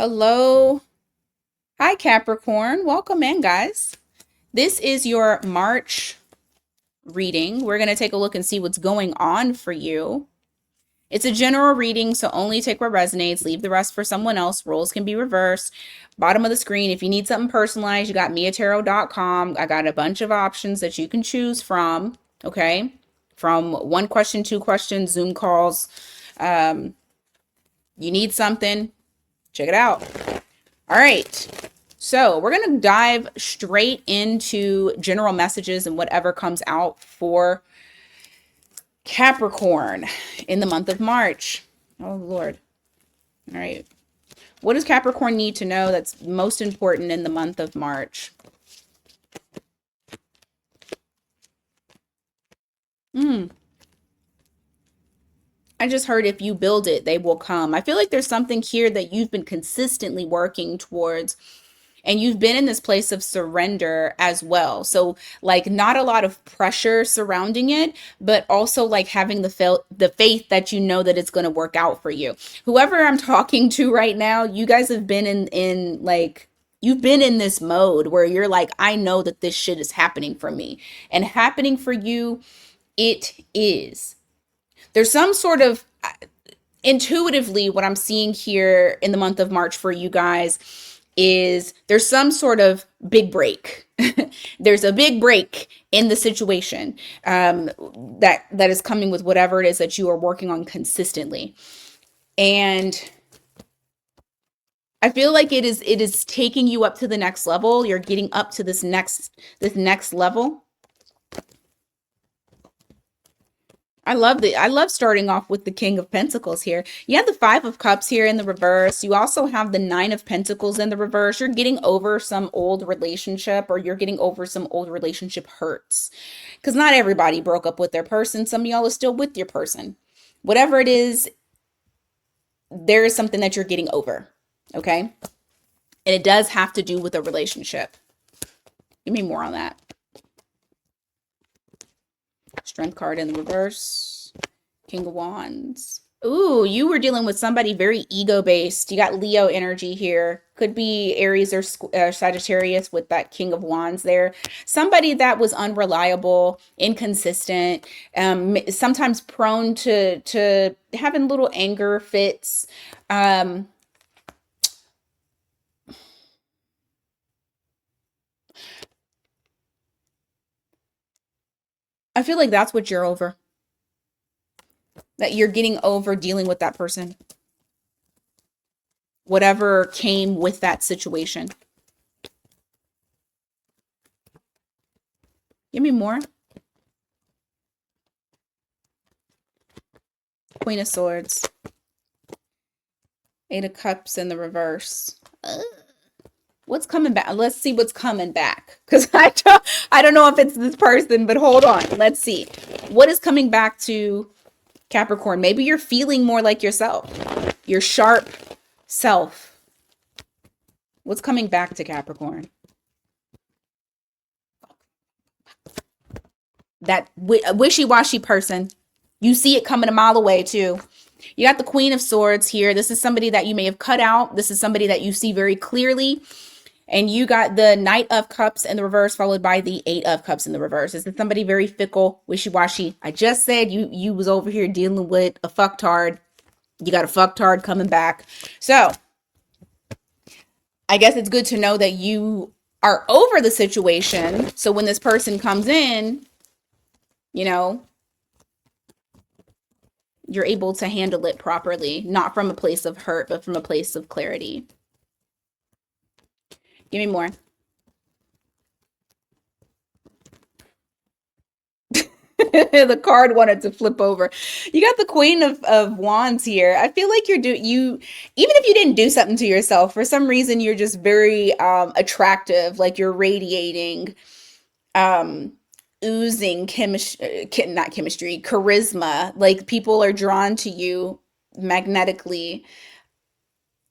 Hello. Hi, Capricorn. Welcome in, guys. This is your March reading. We're going to take a look and see what's going on for you. It's a general reading, so only take what resonates, leave the rest for someone else. Roles can be reversed. Bottom of the screen, if you need something personalized, you got miatarot.com. I got a bunch of options that you can choose from, okay? From one question, two questions, Zoom calls. You need something, check it out. All right. So we're going to dive straight into general messages and whatever comes out for Capricorn in the month of March. Oh, Lord. All right. What does Capricorn need to know that's most important in the month of March? I just heard if you build it, they will come. I feel like there's something here that you've been consistently working towards, and you've been in this place of surrender as well. So like not a lot of pressure surrounding it, but also like having the faith that you know that it's going to work out for you. Whoever I'm talking to right now, you guys have been in like you've been in this mode where you're like, I know that this shit is happening for me, and happening for you it is. There's some sort of intuitively what I'm seeing here in the month of March for you guys is there's some sort of big break. There's a big break in the situation that is coming with whatever it is that you are working on consistently, and I feel like it is taking you up to the next level. You're getting up to this next level. I love starting off with the King of Pentacles here. You have the Five of Cups here in the reverse. You also have the Nine of Pentacles in the reverse. You're getting over some old relationship, or you're getting over some old relationship hurts. Because not everybody broke up with their person. Some of y'all are still with your person. Whatever it is, there is something that you're getting over. Okay? And it does have to do with a relationship. Give me more on that. Strength card in the reverse. King of Wands. Ooh, you were dealing with somebody very ego-based. You got Leo energy here. Could be Aries or Sagittarius with that King of Wands there. Somebody that was unreliable, inconsistent, sometimes prone to having little anger fits. I feel like that's what you're over. That you're getting over dealing with that person. Whatever came with that situation. Give me more. Queen of Swords. Eight of Cups in the reverse. What's coming back? Let's see what's coming back. Because I don't know if it's this person, but hold on. Let's see. What is coming back to Capricorn? Maybe you're feeling more like yourself. Your sharp self. What's coming back to Capricorn? That wishy-washy person. You see it coming a mile away too. You got the Queen of Swords here. This is somebody that you may have cut out. This is somebody that you see very clearly. And you got the Knight of Cups in the reverse, followed by the Eight of Cups in the reverse. This is somebody very fickle, wishy-washy. I just said you was over here dealing with a fucktard. You got a fucktard coming back. So I guess it's good to know that you are over the situation. So when this person comes in, you know, you're able to handle it properly, not from a place of hurt, but from a place of clarity. Give me more. The card wanted to flip over. You got the Queen of Wands here. I feel like even if you didn't do something to yourself, for some reason you're just very attractive, like you're radiating, oozing chemistry, not chemistry, charisma. Like people are drawn to you magnetically.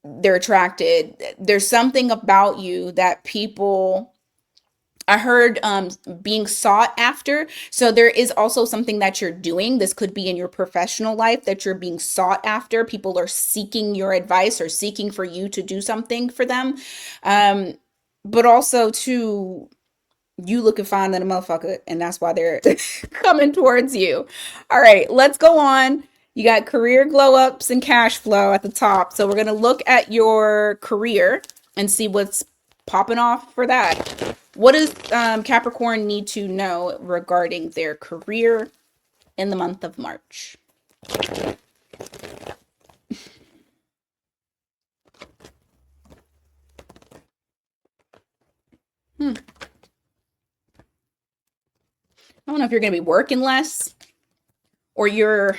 They're attracted. There's something about you that people I heard being sought after. So there is also something that you're doing. This could be in your professional life that you're being sought after. People are seeking your advice or seeking for you to do something for them. Um, but also to you looking fine than a motherfucker, and that's why they're coming towards you. All right, let's go on. You got career glow ups and cash flow at the top. So we're gonna look at your career and see what's popping off for that. What does Capricorn need to know regarding their career in the month of March? Hmm. I don't know if you're gonna be working less or you're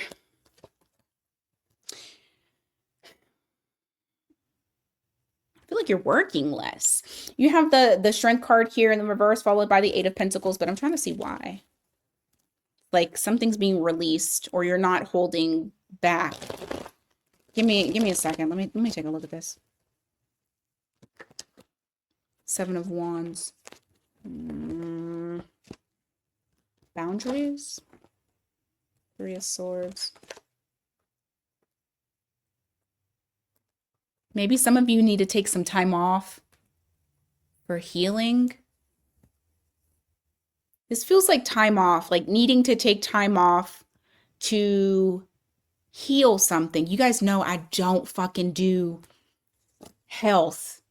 I feel like you're working less. You have the strength card here in the reverse followed by the 8 of Pentacles, but I'm trying to see why. Like something's being released or you're not holding back. Give me a second. Let me take a look at this. 7 of Wands. Boundaries. 3 of Swords. Maybe some of you need to take some time off for healing. This feels like time off, like needing to take time off to heal something. You guys know I don't fucking do health,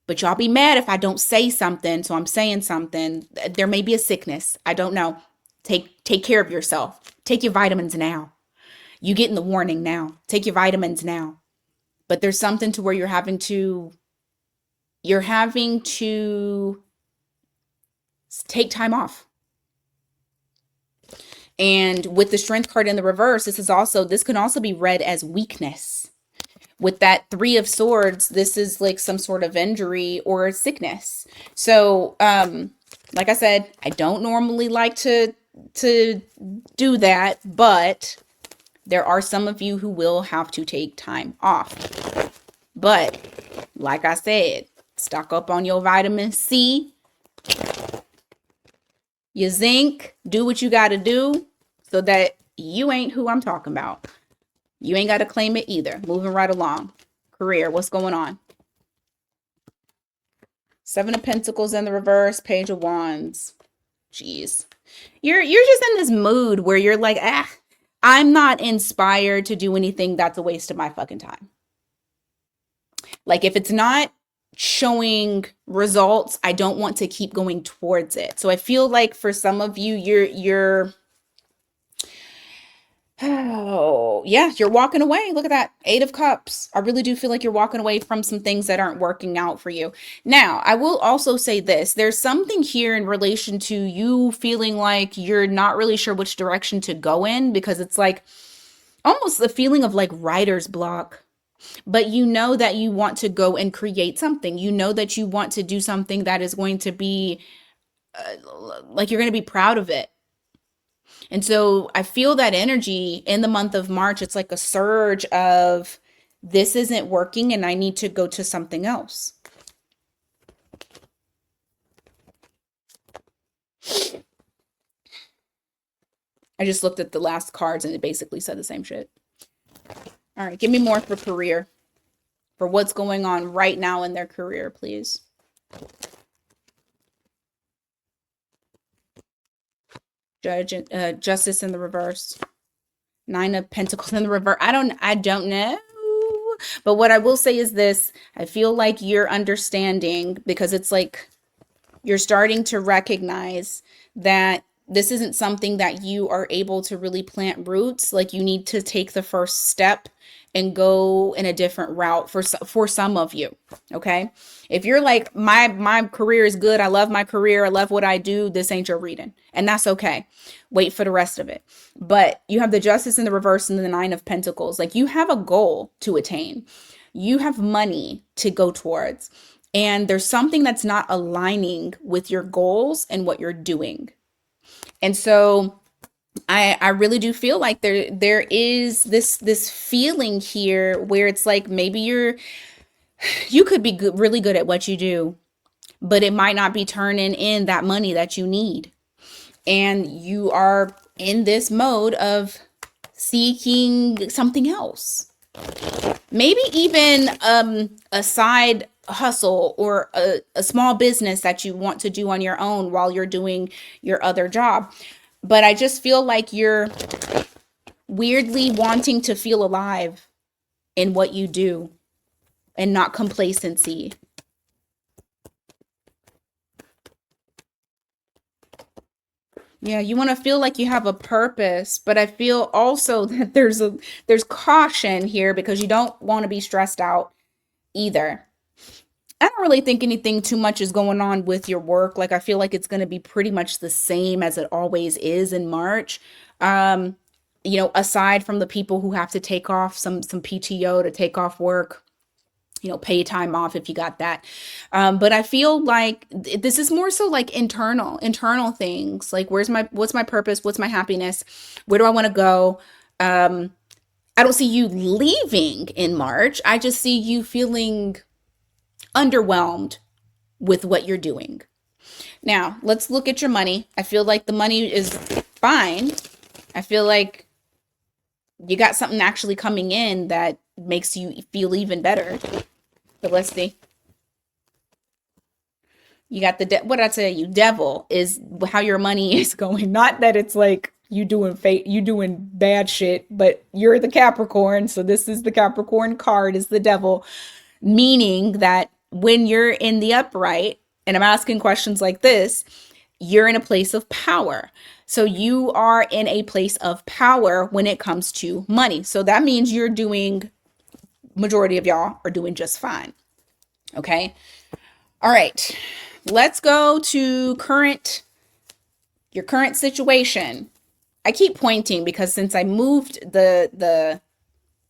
but y'all be mad if I don't say something, so I'm saying something. There may be a sickness. I don't know. Take care of yourself. Take your vitamins now. You getting the warning now. Take your vitamins now. But there's something to where you're having to take time off. And with the strength card in the reverse, this can also be read as weakness. With that 3 of Swords, this is like some sort of injury or sickness. So, like I said, I don't normally like to do that, but there are some of you who will have to take time off. But like I said, stock up on your vitamin C, your zinc, do what you got to do so that you ain't who I'm talking about. You ain't got to claim it either. Moving right along. Career, what's going on? 7 of Pentacles in the reverse, Page of Wands. Jeez. You're just in this mood where you're like, I'm not inspired to do anything that's a waste of my fucking time. Like if it's not showing results, I don't want to keep going towards it. So I feel like for some of you, you're oh, yeah, you're walking away. Look at that. 8 of Cups. I really do feel like you're walking away from some things that aren't working out for you. Now, I will also say this. There's something here in relation to you feeling like you're not really sure which direction to go in because it's like almost the feeling of like writer's block. But you know that you want to go and create something. You know that you want to do something that is going to be like you're going to be proud of it. And so I feel that energy in the month of March. It's like a surge of this isn't working and I need to go to something else. I just looked at the last cards and it basically said the same shit. All right, give me more for career, for what's going on right now in their career, please. Justice in the reverse. 9 of Pentacles in the reverse. I don't know. But what I will say is this. I feel like you're understanding because it's like you're starting to recognize that this isn't something that you are able to really plant roots. Like you need to take the first step and go in a different route for some of you. Okay. If you're like, my career is good. I love my career. I love what I do. This ain't your reading. And that's okay. Wait for the rest of it. But you have the Justice in the reverse and the 9 of Pentacles. Like you have a goal to attain. You have money to go towards. And there's something that's not aligning with your goals and what you're doing. And so I really do feel like there is this feeling here where it's like maybe you could be really good at what you do, but it might not be turning in that money that you need. And you are in this mode of seeking something else. Maybe even a side hustle or a small business that you want to do on your own while you're doing your other job. But I just feel like you're weirdly wanting to feel alive in what you do and not complacency. Yeah, you want to feel like you have a purpose, but I feel also that there's caution here because you don't want to be stressed out either. I don't really think anything too much is going on with your work. Like I feel like it's going to be pretty much the same as it always is in March. Um, aside from the people who have to take off some PTO to take off work, pay time off if you got that. But I feel like this is more so like internal things. Like what's my purpose? What's my happiness? Where do I want to go? Um, I don't see you leaving in March. I just see you feeling underwhelmed with what you're doing. Now, let's look at your money. I feel like the money is fine. I feel like you got something actually coming in that makes you feel even better. But let's see. You got what did I tell you? Devil is how your money is going. Not that it's like you doing bad shit, but you're the Capricorn, so this is the Capricorn card is the devil, meaning that when you're in the upright and I'm asking questions like this, you're in a place of power. So you are in a place of power when it comes to money. So that means you're doing, majority of y'all are doing just fine. Okay. All right. Let's go to your current situation. I keep pointing because since I moved the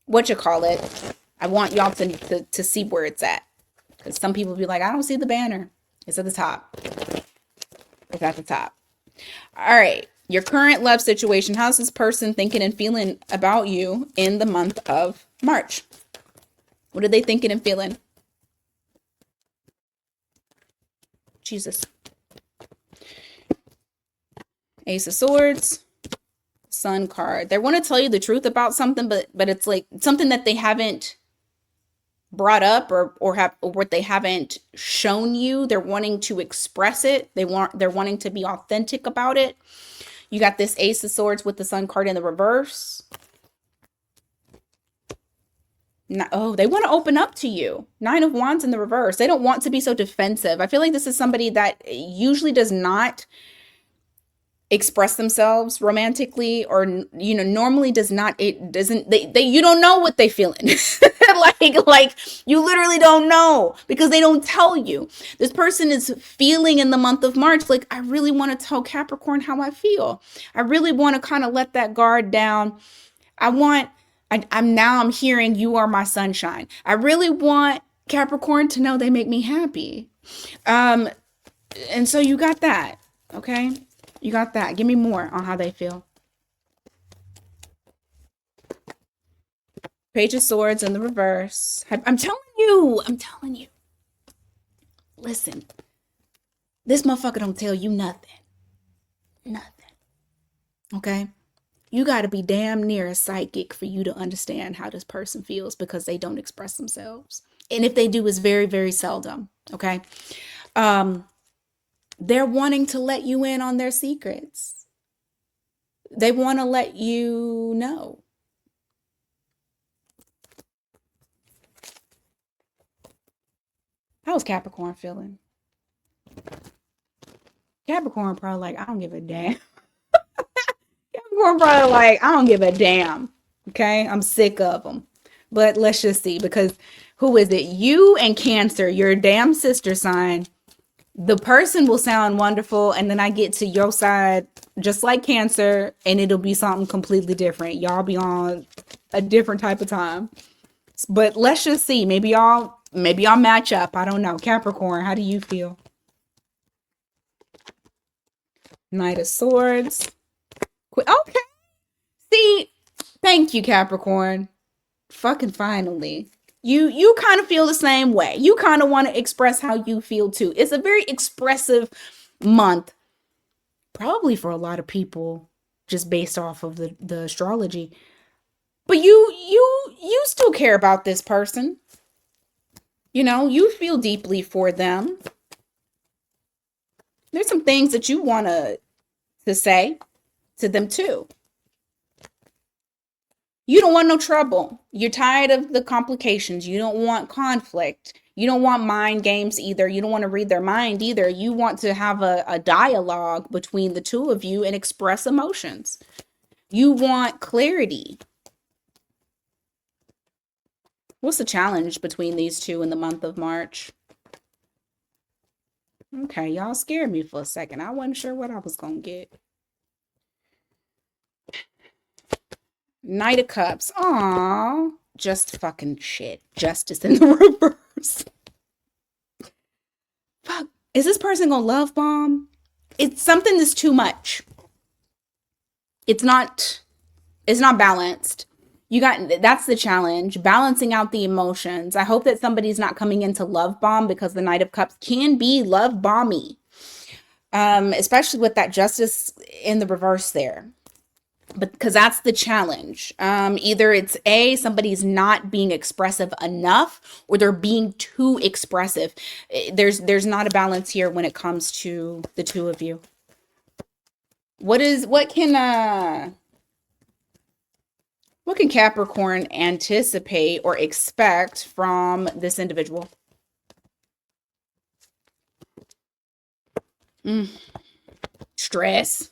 what you call it, I want y'all to see where it's at. Because some people be like, I don't see the banner. It's at the top. It's at the top. All right. Your current love situation. How's this person thinking and feeling about you in the month of March? What are they thinking and feeling? Jesus. Ace of Swords. Sun card. They want to tell you the truth about something, but it's like something that they haven't brought up or what they haven't shown you. They're wanting to express it. They're wanting to be authentic about it. You got this Ace of Swords with the Sun card in the reverse. Oh, they want to open up to you. Nine of Wands in the reverse. They don't want to be so defensive. I feel like this is somebody that usually does not express themselves romantically or normally does not, it doesn't, they you don't know what they feeling. like you literally don't know because they don't tell you. This person is feeling in the month of March like, I really want to tell Capricorn how I feel. I really want to kind of let that guard down. I'm hearing you are my sunshine. I really want Capricorn to know they make me happy. And so you got that. Okay. You got that. Give me more on how they feel. Page of Swords in the reverse. I'm telling you. I'm telling you. Listen. This motherfucker don't tell you nothing. Nothing. Okay? You got to be damn near a psychic for you to understand how this person feels because they don't express themselves. And if they do, it's very, very seldom. Okay? They're wanting to let you in on their secrets. They want to let you know. How's Capricorn feeling? Capricorn probably like, I don't give a damn. Capricorn probably like, I don't give a damn. Okay? I'm sick of them. But let's just see because who is it? You and Cancer, your damn sister sign. The person will sound wonderful and then I get to your side just like Cancer and it'll be something completely different. Y'all be on a different type of time. But let's just see. Maybe y'all match up. I don't know. Capricorn, how do you feel? Knight of Swords. Okay. See, thank you, Capricorn. Fucking finally. You kind of feel the same way. You kind of want to express how you feel too. It's a very expressive month, probably for a lot of people, just based off of the astrology. But you still care about this person. You know, you feel deeply for them. There's some things that you want to say to them too. You don't want no trouble. You're tired of the complications. You don't want conflict. You don't want mind games either. You don't want to read their mind either. You want to have a dialogue between the two of you and express emotions. You want clarity. What's the challenge between these two in the month of March? Okay, y'all scared me for a second. I wasn't sure what I was going to get. Knight of Cups. Aww. Just fucking shit. Justice in the reverse. Fuck. Is this person gonna love bomb? It's something that's too much. It's not balanced. That's the challenge, balancing out the emotions. I hope that somebody's not coming into love bomb, because the Knight of Cups can be love bomby. Especially with that justice in the reverse there. But because that's the challenge. Either it's somebody's not being expressive enough, or they're being too expressive. There's not a balance here when it comes to the two of you. What can Capricorn anticipate or expect from this individual? Stress.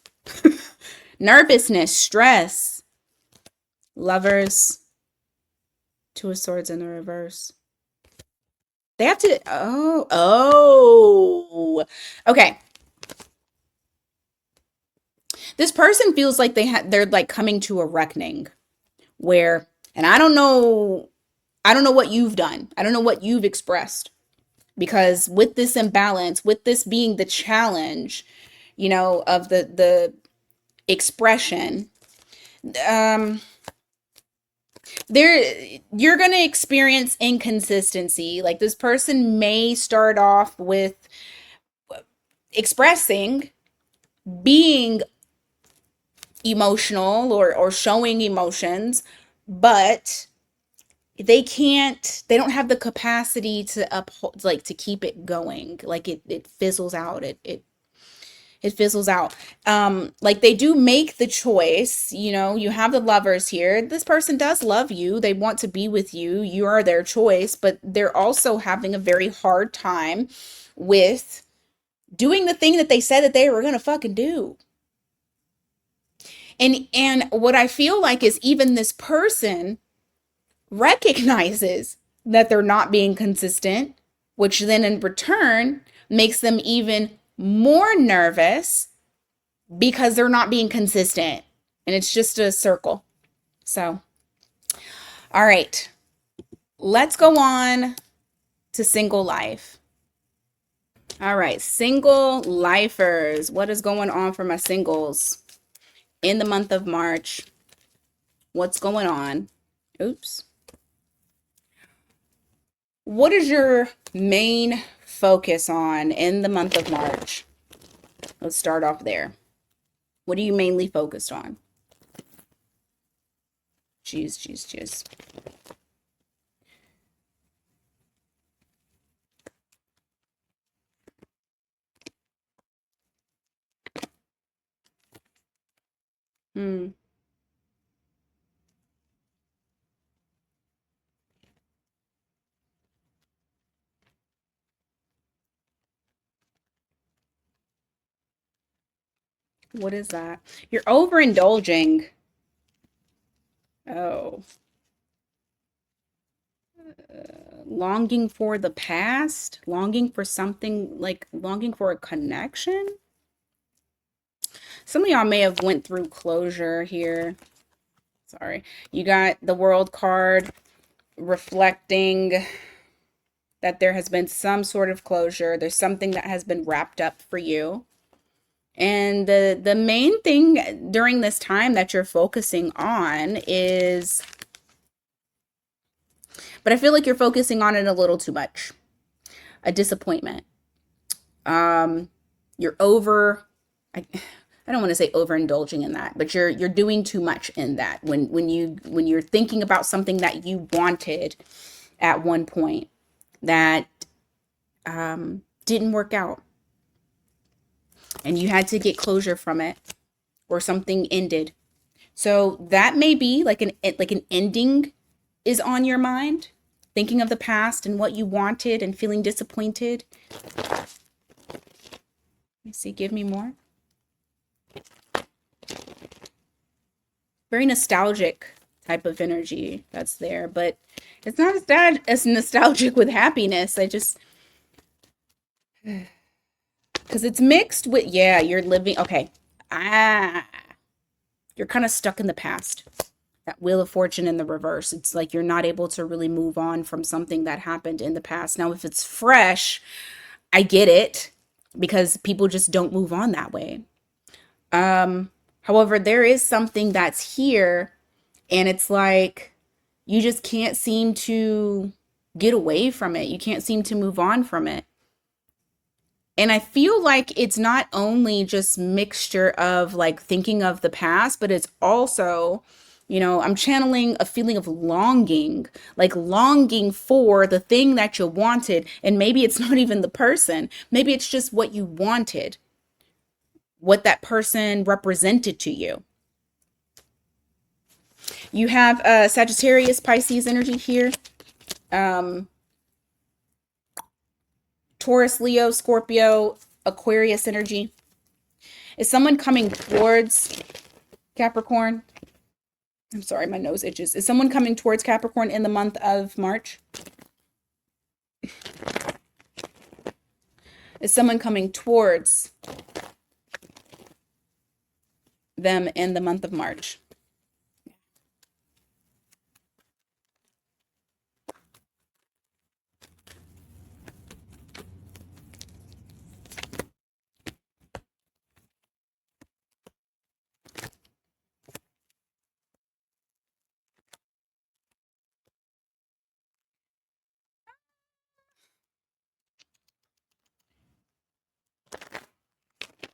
Nervousness, stress. Lovers. Two of Swords in the reverse. They have to, okay. This person feels like they're like coming to a reckoning where, and I don't know what you've done. I don't know what you've expressed, because with this imbalance, with this being the challenge, you know, of the expression, you're going to experience inconsistency. Like, this person may start off with expressing, being emotional or showing emotions, but they don't have the capacity to uphold, like, to keep it going. Like, it fizzles out. It fizzles out. Like, they do make the choice. You know, you have the Lovers here. This person does love you. They want to be with you. You are their choice, but they're also having a very hard time with doing the thing that they said that they were going to fucking do. And what I feel like is, even this person recognizes that they're not being consistent, which then in return makes them even more nervous because they're not being consistent. And it's just a circle. So, all right, let's go on to single life. All right, single lifers. What is going on for my singles in the month of March? What's going on? Oops. What is your main focus on in the month of March? Let's start off there. What are you mainly focused on? Jeez. What is that? You're overindulging. Oh. Longing for the past? Longing for something, like longing for a connection? Some of y'all may have went through closure here. Sorry. You got the World card reflecting that there has been some sort of closure. There's something that has been wrapped up for you. And the main thing during this time that you're focusing on is, but I feel like you're focusing on it a little too much. A disappointment. Um, you're over. I don't want to say overindulging in that, but you're doing too much in that when you're thinking about something that you wanted at one point that didn't work out, and you had to get closure from it, or something ended. So that may be like an ending is on your mind, thinking of the past and what you wanted and feeling disappointed. Let me see, give me more. Very nostalgic type of energy that's there, but it's not as nostalgic with happiness. I just, because it's mixed with, yeah, you're living, okay. Ah, you're kind of stuck in the past. That Wheel of Fortune in the reverse. It's like you're not able to really move on from something that happened in the past. Now, if it's fresh, I get it, because people just don't move on that way. However, there is something that's here, and it's like you just can't seem to get away from it. You can't seem to move on from it. And I feel like it's not only just mixture of like thinking of the past, but it's also, I'm channeling a feeling of longing, like longing for the thing that you wanted. And maybe it's not even the person, maybe it's just what you wanted, what that person represented to you. You have Sagittarius, Pisces energy here. Um, Taurus, Leo, Scorpio, Aquarius energy. Is someone coming towards Capricorn? I'm sorry, my nose itches. Is someone coming towards Capricorn in the month of March? Is someone coming towards them in the month of March?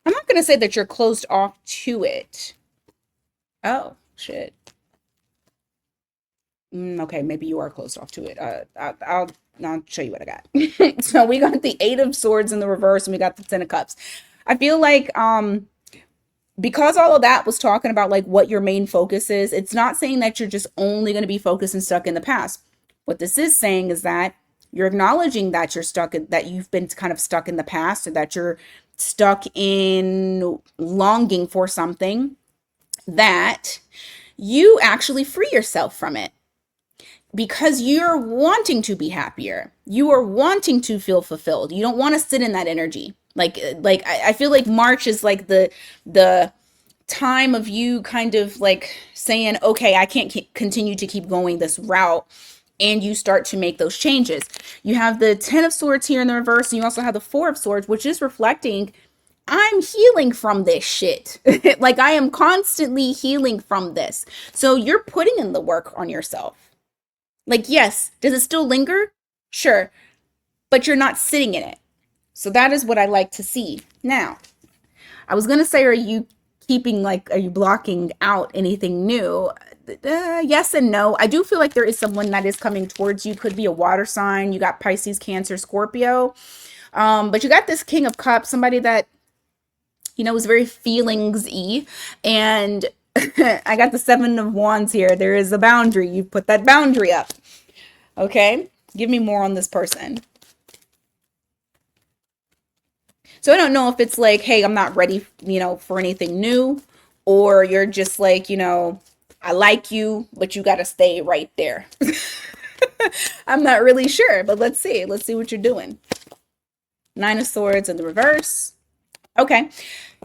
I'm not going to say that you're closed off to it. Oh, shit. Okay, maybe you are closed off to it. I'll show you what I got. So we got the Eight of Swords in the reverse, and we got the Ten of Cups. I feel like because all of that was talking about like what your main focus is, it's not saying that you're just only going to be focused and stuck in the past. What this is saying is that you're acknowledging that that you've been kind of stuck in the past, or that you're stuck in longing for something, that you actually free yourself from it, because you're wanting to be happier. You are wanting to feel fulfilled. You don't want to sit in that energy. I feel like March is like the time of you kind of like saying, okay, I can't continue to keep going this route. And you start to make those changes. You have the Ten of Swords here in the reverse, and you also have the Four of Swords, which is reflecting, I'm healing from this shit. Like I am constantly healing from this. So you're putting in the work on yourself. Like, yes, does it still linger? Sure, but you're not sitting in it. So that is what I like to see. Now, I was going to say, are you blocking out anything new? Yes and no. I do feel like there is someone that is coming towards you. Could be a water sign. You got Pisces, Cancer, Scorpio. But you got this King of Cups, somebody that, is very feelings-y. And I got the Seven of Wands here. There is a boundary. You put that boundary up. Okay? Give me more on this person. So I don't know if it's like, hey, I'm not ready, for anything new, or you're just like, I like you, but you got to stay right there. I'm not really sure, but let's see. Let's see what you're doing. Nine of Swords in the reverse. Okay.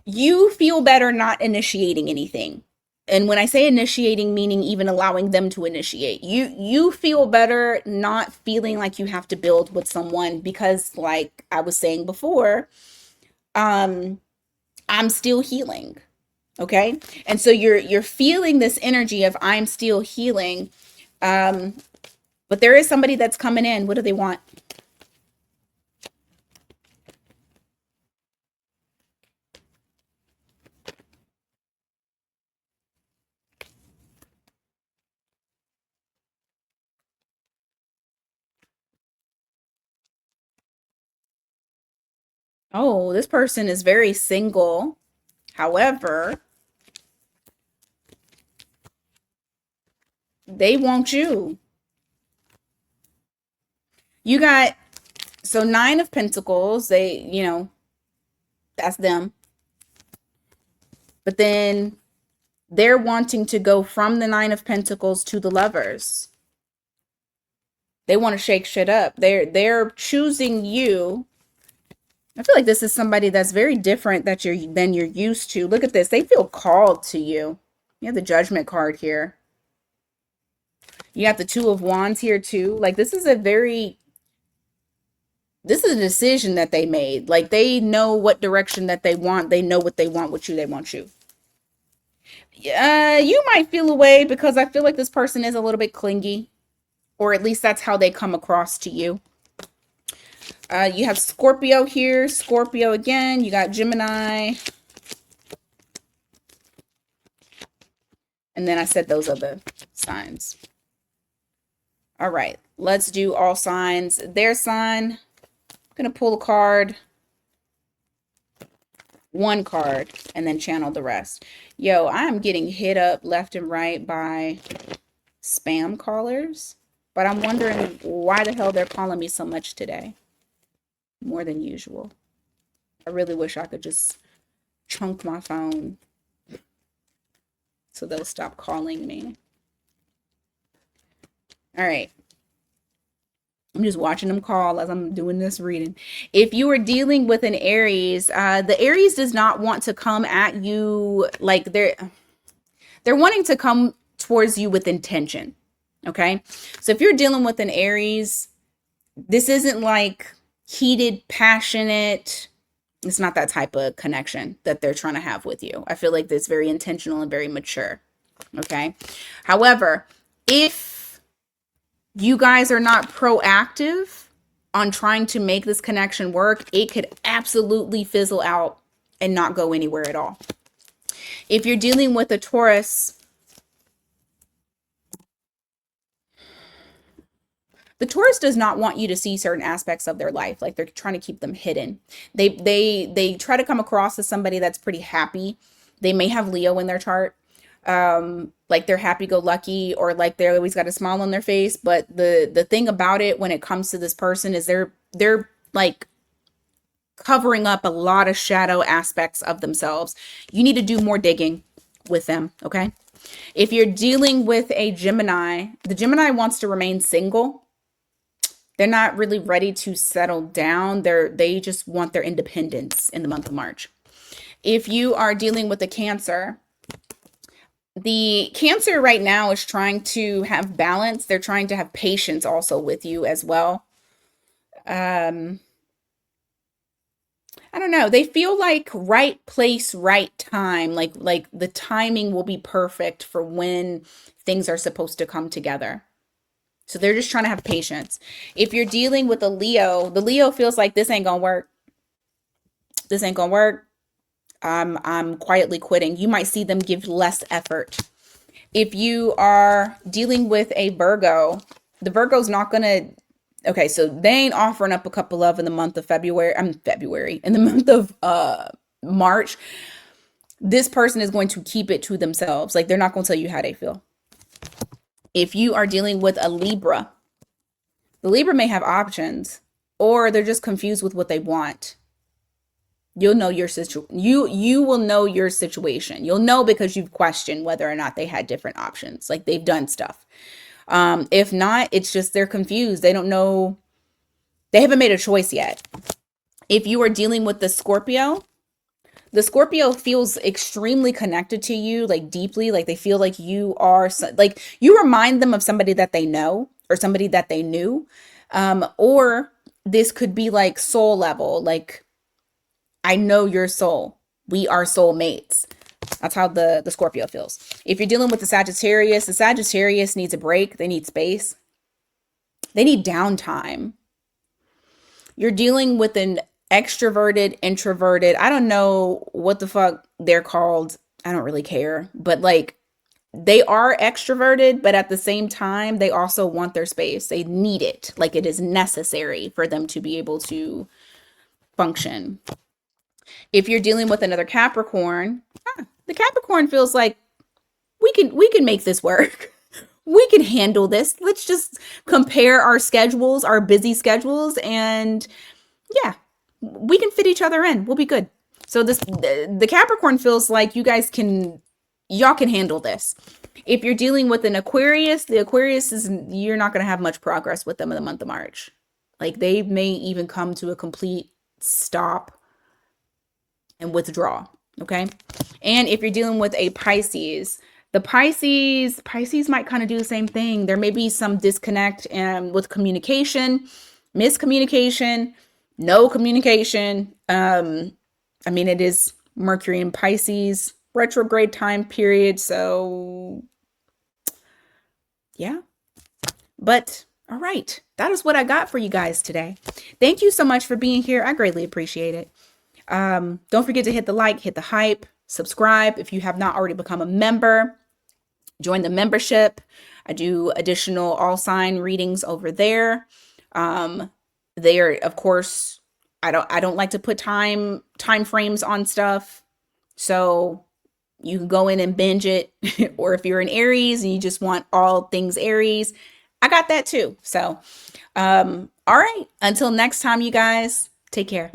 You feel better not initiating anything. And when I say initiating, meaning even allowing them to initiate, you feel better not feeling like you have to build with someone, because like I was saying before, I'm still healing. Okay. And so you're feeling this energy of I'm still healing. But there is somebody that's coming in. What do they want? Oh, this person is very single. However, they want you. You got, so Nine of Pentacles, that's them. But then they're wanting to go from the Nine of Pentacles to the Lovers. They want to shake shit up. They're choosing you. I feel like this is somebody that's very different than you're used to. Look at this. They feel called to you. You have the Judgment card here. You got the Two of Wands here too. Like this is a decision that they made. Like they know what direction that they want. They know what they want with you. They want you. You might feel away because I feel like this person is a little bit clingy, or at least that's how they come across to you. You have Scorpio here, Scorpio again. You got Gemini. And then I said those are the signs. All right, let's do all signs. Their sign. I'm going to pull a card. One card and then channel the rest. Yo, I am getting hit up left and right by spam callers, but I'm wondering why the hell they're calling me so much today. More than usual. I really wish I could just chunk my phone so they'll stop calling me. All right. I'm just watching them call as I'm doing this reading. If you are dealing with an Aries, the Aries does not want to come at you like they're wanting to come towards you with intention. Okay. So if you're dealing with an Aries, this isn't like heated, passionate. It's not that type of connection that they're trying to have with you. I feel like it's very intentional and very mature. Okay. However, if you guys are not proactive on trying to make this connection work, it could absolutely fizzle out and not go anywhere at all. If you're dealing with a Taurus, the Taurus does not want you to see certain aspects of their life. Like they're trying to keep them hidden. They try to come across as somebody that's pretty happy. They may have Leo in their chart. Like they're happy-go-lucky, or like they always got a smile on their face. But the thing about it when it comes to this person is they're like covering up a lot of shadow aspects of themselves. You need to do more digging with them, okay? If you're dealing with a Gemini, the Gemini wants to remain single. They're not really ready to settle down. They just want their independence in the month of March. If you are dealing with a Cancer, the Cancer right now is trying to have balance. They're trying to have patience also with you as well. I don't know. They feel like right place, right time. Like the timing will be perfect for when things are supposed to come together. So they're just trying to have patience. If you're dealing with a Leo, the Leo feels like this ain't gonna work. This ain't gonna work. I'm quietly quitting. You might see them give less effort. If you are dealing with a Virgo, the Virgo's not gonna. Okay, so they ain't offering up a couple love in the month of February. In the month of March. This person is going to keep it to themselves. Like they're not going to tell you how they feel. If you are dealing with a Libra, the Libra may have options, or they're just confused with what they want. You'll know your you will know your situation. You'll know because you've questioned whether or not they had different options. Like they've done stuff. If not, it's just they're confused. They don't know. They haven't made a choice yet. If you are dealing with the Scorpio feels extremely connected to you, like deeply, like they feel like you are, like you remind them of somebody that they know or somebody that they knew. Or this could be like soul level, like I know your soul. We are soulmates. That's how the Scorpio feels. If you're dealing with the Sagittarius needs a break. They need space. They need downtime. You're dealing with an extroverted, introverted. I don't know what the fuck they're called. I don't really care. But like they are extroverted, but at the same time, they also want their space. They need it. Like it is necessary for them to be able to function. If you're dealing with another Capricorn, the Capricorn feels like we can make this work. We can handle this. Let's just compare our schedules, our busy schedules, and yeah, we can fit each other in. We'll be good. So the Capricorn feels like y'all can handle this. If you're dealing with an Aquarius, the Aquarius is you're not going to have much progress with them in the month of March. Like they may even come to a complete stop and withdraw. Okay. And if you're dealing with a Pisces, the Pisces might kind of do the same thing. There may be some disconnect with communication, miscommunication, no communication. I mean, it is Mercury in Pisces retrograde time period. So yeah, but all right. That is what I got for you guys today. Thank you so much for being here. I greatly appreciate it. Don't forget to hit the like, hit the hype, subscribe if you have not already become a member. Join the membership. I do additional all sign readings over there. They are, of course, I don't like to put time frames on stuff. So you can go in and binge it. Or if you're an Aries and you just want all things Aries, I got that too. So all right. Until next time, you guys, take care.